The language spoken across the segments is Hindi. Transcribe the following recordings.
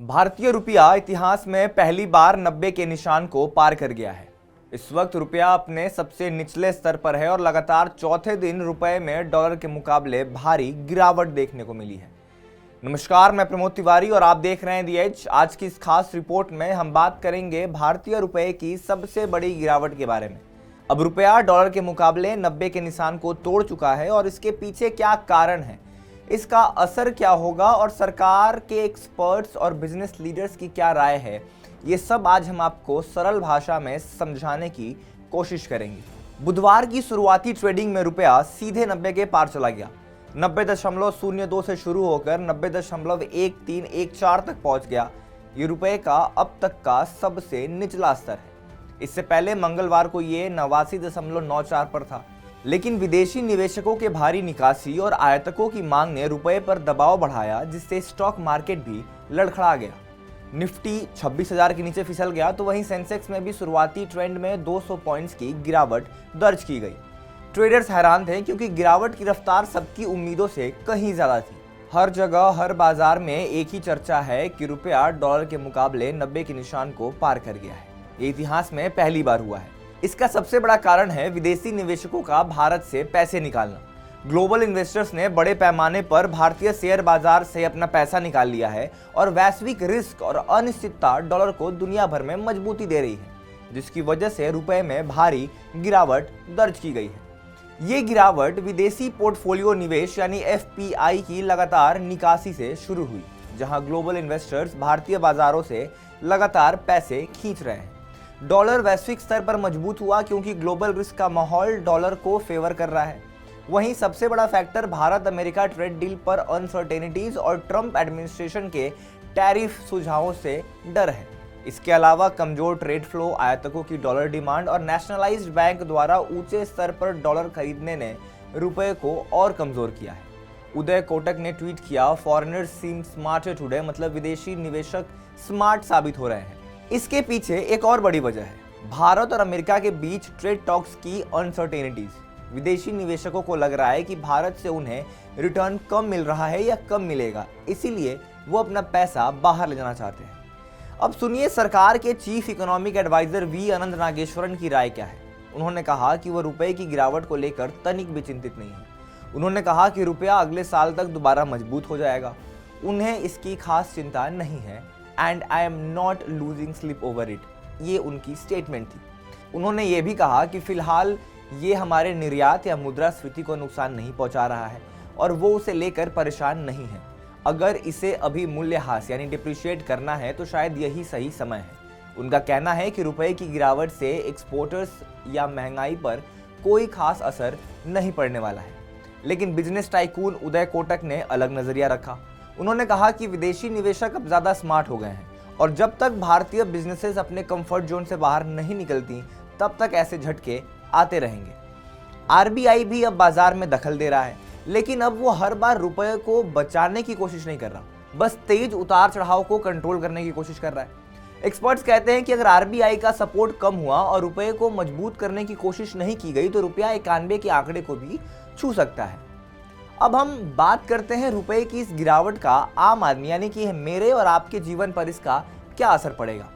भारतीय रुपया इतिहास में पहली बार 90 के निशान को पार कर गया है। इस वक्त रुपया अपने सबसे निचले स्तर पर है और लगातार चौथे दिन रुपए में डॉलर के मुकाबले भारी गिरावट देखने को मिली है। नमस्कार, मैं प्रमोद तिवारी और आप देख रहे हैं दी एज। आज की इस खास रिपोर्ट में हम बात करेंगे भारतीय रुपए की सबसे बड़ी गिरावट के बारे में। अब रुपया डॉलर के मुकाबले 90 के निशान को तोड़ चुका है और इसके पीछे क्या कारण है, इसका असर क्या होगा और सरकार के एक्सपर्ट्स और बिजनेस लीडर्स की क्या राय है, ये सब आज हम आपको सरल भाषा में समझाने की कोशिश करेंगे। बुधवार की शुरुआती ट्रेडिंग में रुपया सीधे 90 के पार चला गया। 90.02 से शुरू होकर 90.1314 तक पहुंच गया। ये रुपए का अब तक का सबसे निचला स्तर है। इससे पहले मंगलवार को ये 89.94 पर था, लेकिन विदेशी निवेशकों के भारी निकासी और आयातकों की मांग ने रुपए पर दबाव बढ़ाया, जिससे स्टॉक मार्केट भी लड़खड़ा गया। निफ्टी 26,000 के नीचे फिसल गया, तो वहीं सेंसेक्स में भी शुरुआती ट्रेंड में 200 पॉइंट्स की गिरावट दर्ज की गई। ट्रेडर्स हैरान थे क्योंकि गिरावट की रफ्तार सबकी उम्मीदों से कहीं ज्यादा थी। हर जगह हर बाजार में एक ही चर्चा है कि रुपया डॉलर के मुकाबले 90 के निशान को पार कर गया है। ये इतिहास में पहली बार हुआ है। इसका सबसे बड़ा कारण है विदेशी निवेशकों का भारत से पैसे निकालना। ग्लोबल इन्वेस्टर्स ने बड़े पैमाने पर भारतीय शेयर बाजार से अपना पैसा निकाल लिया है और वैश्विक रिस्क और अनिश्चितता डॉलर को दुनिया भर में मजबूती दे रही है, जिसकी वजह से रुपए में भारी गिरावट दर्ज की गई है। ये गिरावट विदेशी पोर्टफोलियो निवेश यानी एफपीआई की लगातार निकासी से शुरू हुई, जहां ग्लोबल इन्वेस्टर्स भारतीय बाजारों से लगातार पैसे खींच रहे हैं। डॉलर वैश्विक स्तर पर मजबूत हुआ क्योंकि ग्लोबल रिस्क का माहौल डॉलर को फेवर कर रहा है। वहीं सबसे बड़ा factor Bharat America trade deal पर अनसर्टेनिटीज और ट्रंप एडमिनिस्ट्रेशन के टैरिफ सुझावों से डर है। इसके अलावा कमजोर ट्रेड फ्लो, आयातकों की डॉलर डिमांड और नेशनलाइज्ड बैंक द्वारा ऊंचे स्तर पर डॉलर खरीदने ने रुपए को और कमजोर किया है। उदय कोटक ने ट्वीट किया, फॉरेनर्स सीम स्मार्टर टुडे, मतलब विदेशी निवेशक स्मार्ट साबित हो रहे हैं। इसके पीछे एक और बड़ी वजह है भारत और अमेरिका के बीच ट्रेड टॉक्स की अनसर्टेनिटीज। विदेशी निवेशकों को लग रहा है कि भारत से उन्हें रिटर्न कम मिल रहा है या कम मिलेगा, इसीलिए वो अपना पैसा बाहर ले जाना चाहते हैं। अब सुनिए सरकार के चीफ इकोनॉमिक एडवाइजर वी अनंत नागेश्वरन की राय क्या है। उन्होंने कहा कि वो रुपए की गिरावट को लेकर तनिक भी चिंतित नहीं है। उन्होंने कहा कि रुपया अगले साल तक दोबारा मजबूत हो जाएगा। उन्हें इसकी खास चिंता नहीं है and I am not losing slip over it, ये उनकी स्टेटमेंट थी। उन्होंने ये भी कहा कि फिलहाल ये हमारे निर्यात या मुद्रास्फीति को नुकसान नहीं पहुंचा रहा है और वो उसे लेकर परेशान नहीं है। अगर इसे अभी मूल्यह्रास यानी डिप्रिशिएट करना है तो शायद यही सही समय है। उनका कहना है कि रुपए की गिरावट से एक्सपोर्टर्स या महंगाई पर कोई खास असर नहीं पड़ने वाला है। लेकिन बिजनेस टाइकून उदय कोटक ने अलग नजरिया रखा। उन्होंने कहा कि विदेशी निवेशक अब ज्यादा स्मार्ट हो गए हैं और जब तक भारतीय बिजनेसेस अपने कंफर्ट जोन से बाहर नहीं निकलती, तब तक ऐसे झटके आते रहेंगे। आरबीआई भी अब बाजार में दखल दे रहा है, लेकिन अब वो हर बार रुपए को बचाने की कोशिश नहीं कर रहा, बस तेज उतार चढ़ाव को कंट्रोल करने की कोशिश कर रहा है। एक्सपर्ट्स कहते हैं कि अगर आरबीआई का सपोर्ट कम हुआ और रुपए को मजबूत करने की कोशिश नहीं की गई तो रुपया 91 के आंकड़े को भी छू सकता है। अब हम बात करते हैं रुपए की इस गिरावट का आम आदमी यानी कि मेरे और आपके जीवन पर इसका क्या असर पड़ेगा।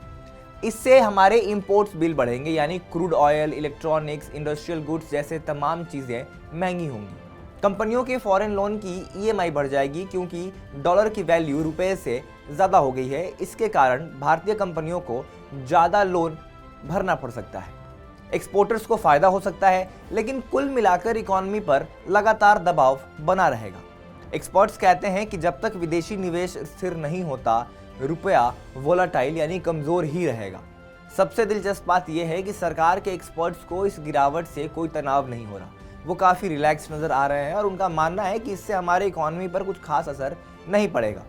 इससे हमारे इंपोर्ट्स बिल बढ़ेंगे, यानी crude oil, electronics, industrial goods जैसे तमाम चीजें महंगी होंगी। कंपनियों के फॉरेन लोन की ईएमआई बढ़ जाएगी क्योंकि डॉलर की वैल्यू रुपए से ज्यादा हो गई है। इसके कारण भारतीय कंपनियों को ज्यादा लोन भरना पड़ सकता है। एक्सपोर्टर्स को फायदा हो सकता है, लेकिन कुल मिलाकर इकोनॉमी पर लगातार दबाव बना रहेगा। एक्सपर्ट्स कहते हैं कि जब तक विदेशी निवेश स्थिर नहीं होता, रुपया वोलाटाइल यानी कमजोर ही रहेगा। सबसे दिलचस्प बात यह है कि सरकार के एक्सपर्ट्स को इस गिरावट से कोई तनाव नहीं हो रहा। वो काफी रिलैक्स नजर आ रहे हैं और उनका मानना है कि इससे हमारे इकोनॉमी पर कुछ खास असर नहीं पड़ेगा।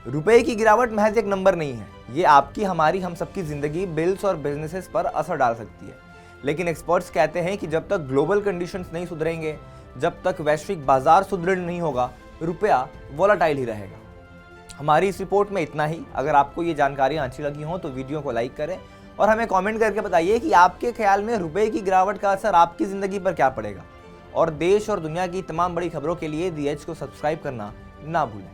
रुपए की गिरावट महज एक नंबर नहीं है, ये आपकी, हमारी, हम सबकी जिंदगी, बिल्स और बिजनेसेस पर असर डाल सकती है। लेकिन एक्सपर्ट्स कहते हैं कि जब तक ग्लोबल कंडीशंस नहीं सुधरेंगे, जब तक वैश्विक बाजार सुदृढ़ नहीं होगा, रुपया वोलाटाइल ही रहेगा। हमारी इस रिपोर्ट में इतना ही। अगर आपको ये जानकारियां अच्छी लगी हो तो वीडियो को लाइक करें और हमें कमेंट करके बताइए कि आपके ख्याल में रुपए की गिरावट का असर आपकी ज़िंदगी पर क्या पड़ेगा। और देश और दुनिया की तमाम बड़ी खबरों के लिए दी एज को सब्सक्राइब करना ना भूलें।